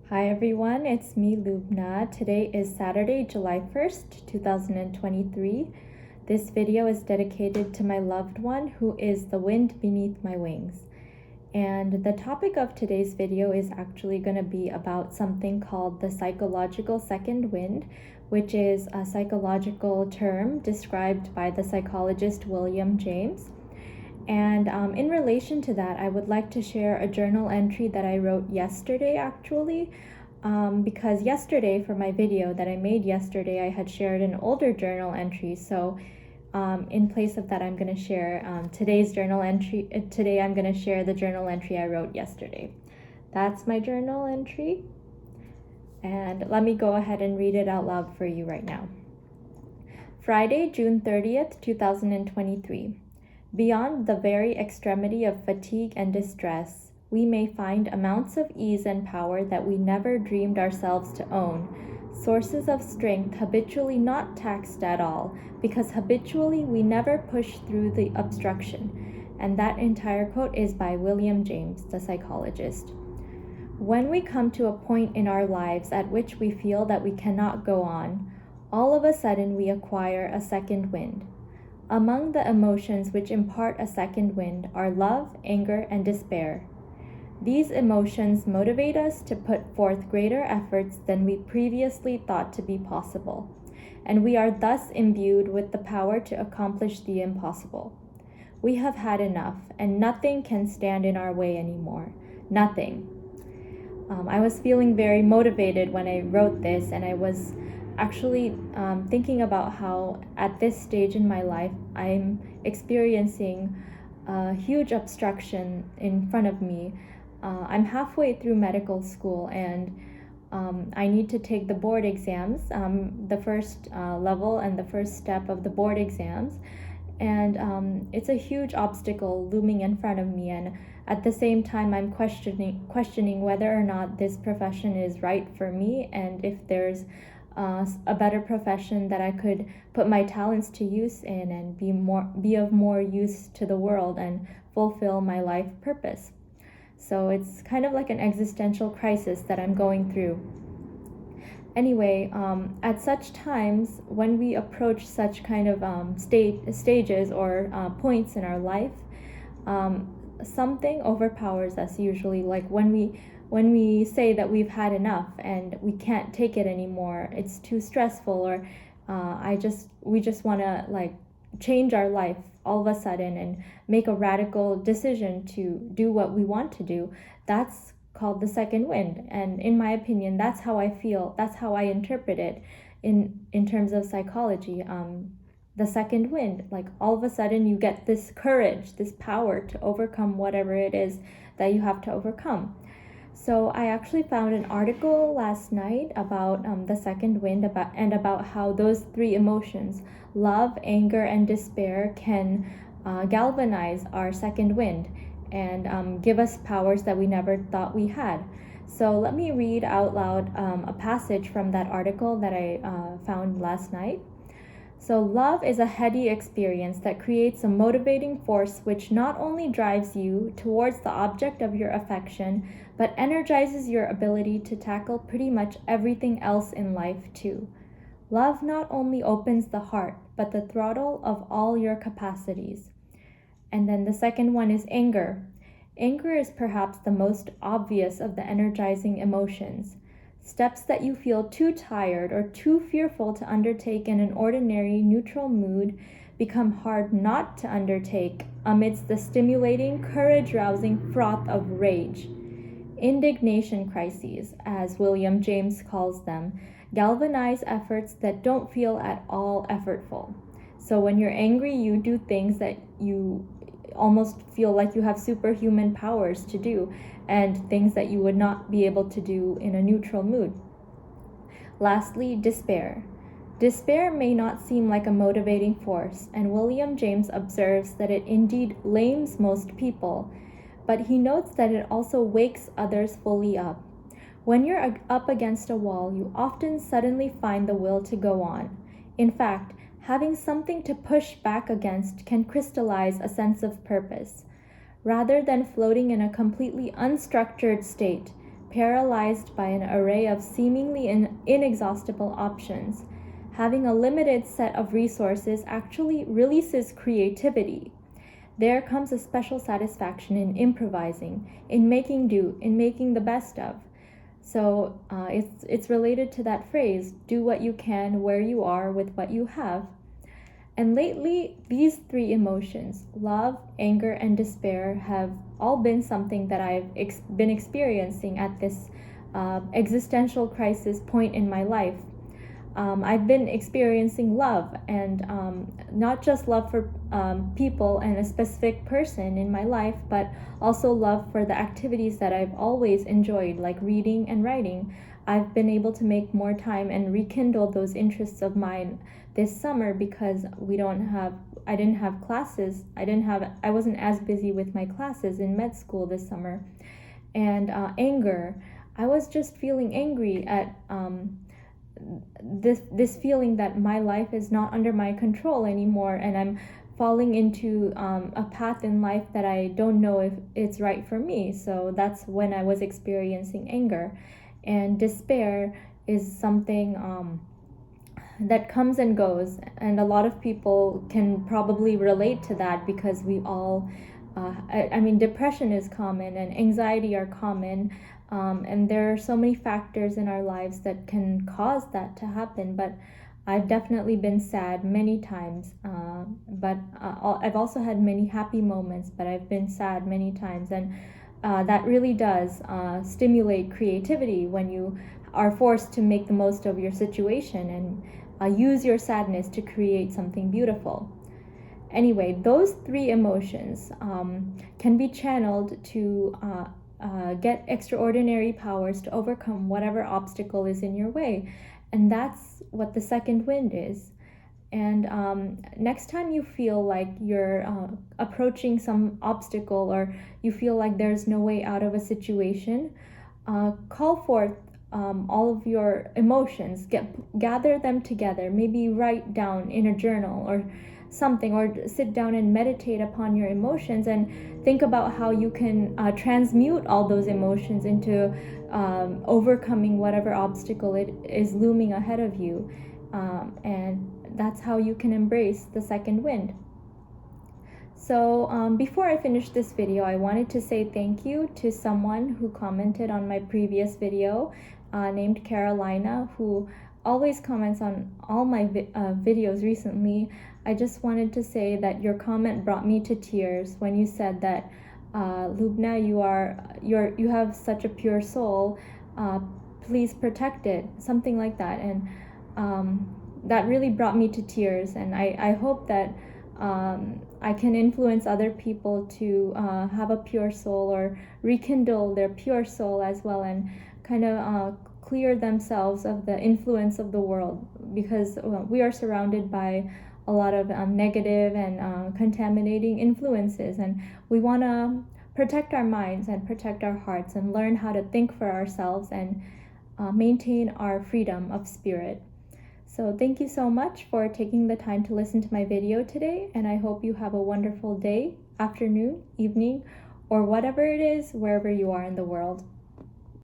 Hi everyone, it's me Lubna. Today is Saturday, July 1st, 2023. This video is dedicated to my loved one who is the wind beneath my wings. And the topic of today's video is actually going to be about something called the psychological second wind, which is a psychological term described by the psychologist William James. And in relation to that, I would like to share a journal entry that I wrote yesterday actually, because yesterday for my video that I made yesterday, I had shared an older journal entry. So in place of that, I'm going to share today's journal entry. Today I'm going to share the journal entry I wrote yesterday. That's my journal entry. And let me go ahead and read it out loud for you right now. Friday, June 30th, 2023. Beyond the very extremity of fatigue and distress, we may find amounts of ease and power that we never dreamed ourselves to own, sources of strength habitually not taxed at all, because habitually we never push through the obstruction. And that entire quote is by William James, the psychologist. When we come to a point in our lives at which we feel that we cannot go on, all of a sudden we acquire a second wind. Among the emotions which impart a second wind are love, anger, and despair. These emotions motivate us to put forth greater efforts than we previously thought to be possible, and we are thus imbued with the power to accomplish the impossible. We have had enough, and nothing can stand in our way anymore. Nothing. I was feeling very motivated when I wrote this, and I was actually thinking about how at this stage in my life I'm experiencing a huge obstruction in front of me. I'm halfway through medical school, and I need to take the board exams, the first level and the first step of the board exams, and it's a huge obstacle looming in front of me, and at the same time I'm questioning whether or not this profession is right for me, and if there's a better profession that I could put my talents to use in and be of more use to the world and fulfill my life purpose. So it's kind of like an existential crisis that I'm going through. Anyway, at such times when we approach such kind of stages or points in our life, something overpowers us usually, like when we say that we've had enough and we can't take it anymore, it's too stressful, or we just want to like change our life all of a sudden and make a radical decision to do what we want to do. That's called the second wind, and in my opinion, that's how I feel, that's how I interpret it in terms of psychology. The second wind, like all of a sudden you get this courage, this power to overcome whatever it is that you have to overcome. So I actually found an article last night about the second wind, about how those three emotions, love, anger, and despair, can galvanize our second wind and give us powers that we never thought we had. So let me read out loud a passage from that article that I found last night. So love is a heady experience that creates a motivating force which not only drives you towards the object of your affection, but energizes your ability to tackle pretty much everything else in life too. Love not only opens the heart, but the throttle of all your capacities. And then the second one is anger. Anger is perhaps the most obvious of the energizing emotions. Steps that you feel too tired or too fearful to undertake in an ordinary neutral mood become hard not to undertake amidst the stimulating, courage-rousing froth of rage. Indignation crises, as William James calls them, galvanize efforts that don't feel at all effortful. So when you're angry, you do things that you almost feel like you have superhuman powers to do, and things that you would not be able to do in a neutral mood. Lastly, despair. Despair may not seem like a motivating force, and William James observes that it indeed lames most people, but he notes that it also wakes others fully up. When you're up against a wall, you often suddenly find the will to go on. In fact, having something to push back against can crystallize a sense of purpose. Rather than floating in a completely unstructured state, paralyzed by an array of seemingly inexhaustible options. Having a limited set of resources actually releases creativity. There comes a special satisfaction in improvising, in making do, in making the best of. So it's related to that phrase, do what you can where you are with what you have. And lately, these three emotions, love, anger, and despair, have all been something that I've been experiencing at this existential crisis point in my life. I've been experiencing love, and not just love for people and a specific person in my life, but also love for the activities that I've always enjoyed, like reading and writing. I've been able to make more time and rekindle those interests of mine this summer because I didn't have classes. I wasn't as busy with my classes in med school this summer. And anger, I was just feeling angry at this feeling that my life is not under my control anymore, and I'm falling into a path in life that I don't know if it's right for me. So that's when I was experiencing anger. And despair is something that comes and goes, and a lot of people can probably relate to that because we all depression is common and anxiety are common, and there are so many factors in our lives that can cause that to happen. But I've definitely been sad many times, but I've also had many happy moments, but I've been sad many times. And that really does stimulate creativity when you are forced to make the most of your situation and use your sadness to create something beautiful. Anyway, those three emotions can be channeled to get extraordinary powers to overcome whatever obstacle is in your way. And that's what the second wind is. And next time you feel like you're approaching some obstacle, or you feel like there's no way out of a situation, call forth all of your emotions, gather them together, maybe write down in a journal or something, or sit down and meditate upon your emotions and think about how you can transmute all those emotions into overcoming whatever obstacle it is looming ahead of you. And that's how you can embrace the second wind. So before I finish this video, I wanted to say thank you to someone who commented on my previous video named Carolina, who always comments on all my videos recently. I just wanted to say that your comment brought me to tears when you said that Lubna, you have such a pure soul, please protect it, something like that. And that really brought me to tears, and I hope that I can influence other people to have a pure soul, or rekindle their pure soul as well, and kind of clear themselves of the influence of the world, because we are surrounded by a lot of negative and contaminating influences, and we want to protect our minds and protect our hearts and learn how to think for ourselves and maintain our freedom of spirit. So thank you so much for taking the time to listen to my video today, and I hope you have a wonderful day, afternoon, evening, or whatever it is, wherever you are in the world.